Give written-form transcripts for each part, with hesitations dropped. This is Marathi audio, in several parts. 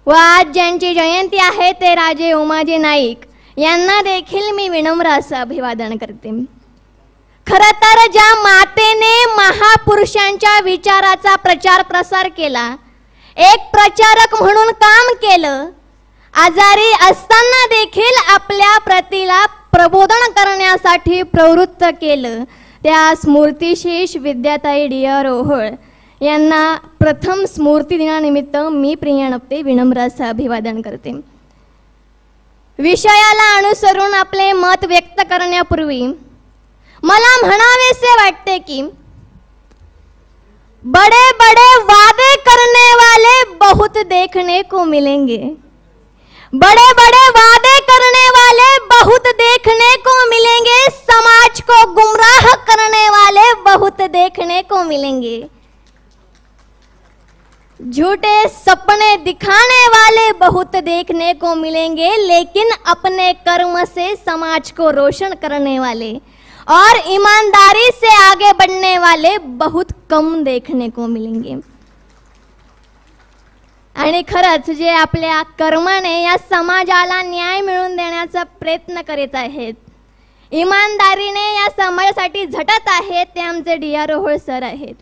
व आज ज्यांची जयंती आहे ते राजे उमाजी नाईक यांना देखील मी विनम्र असं अभिवादन करते। खरं तर ज्या मातेने महापुरुषांच्या विचाराचा प्रचार प्रसार केला, एक प्रचारक म्हणून काम केलं, आजारी असताना देखील आपल्या प्रतिला प्रबोधन करण्यासाठी प्रवृत्त केलं, त्या स्मृतिशेष विद्याताई डी.आर. ओहोळ यांना प्रथम स्मृती दिनानिमित्त मी प्रिया नप्ते विनम्र असं अभिवादन करते। विषयाला अनुसरून आपले मत व्यक्त करण्यापूर्वी मला म्हणावेसे वाटते की बड़े बड़े वादे करने वाले बहुत देखने को मिलेंगे, बड़े बड़े वादे करने वाले बहुत देखने को मिलेंगे, समाज को गुमराह करने वाले बहुत देखने को मिलेंगे, झूठे सपने दिखाने वाले बहुत देखने को मिलेंगे, लेकिन अपने कर्म से समाज को रोशन करने वाले और ईमानदारी से आगे बढ़ने वाले बहुत कम देखने को मिलेंगे। आणि खरंच जे आपल्या कर्माने या समाजाला न्याय मिळवून देण्याचा प्रयत्न करीत आहेत, इमानदारीने या समाजासाठी झटत आहेत, ते आमचे डी.आर. ओहोळ सर आहेत।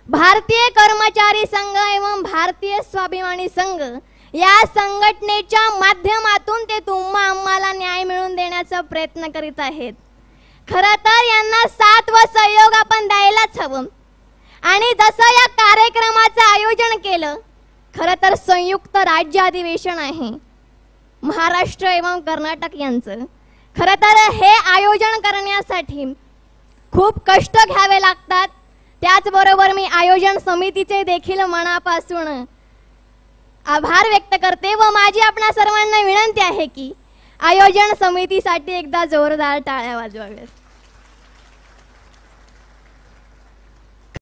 भारतीय कर्मचारी संघ एवं भारतीय स्वाभिमानी संघ या संघटनेच्या माध्यमातून ते आम्हाला न्याय मिळवून देण्याचा प्रयत्न करीत आहेत। खरं तर यांना साथ व सहयोग आपण द्यायलाच हवं। आणि जसं या कार्यक्रमाचं आयोजन केलं, खरं तर संयुक्त राज्य अधिवेशन आहे महाराष्ट्र एवं कर्नाटक यांचं। खरं तर हे आयोजन करण्यासाठी खूप कष्ट घ्यावे लागतात। त्याचबरोबर मी आयोजन समितीचे देखील मनापासून आभार व्यक्त करते व माझी आपणा सर्वांना विनंती आहे की आयोजन समितीसाठी एकदा जोरदार टाळ्या वाजवाव्यात।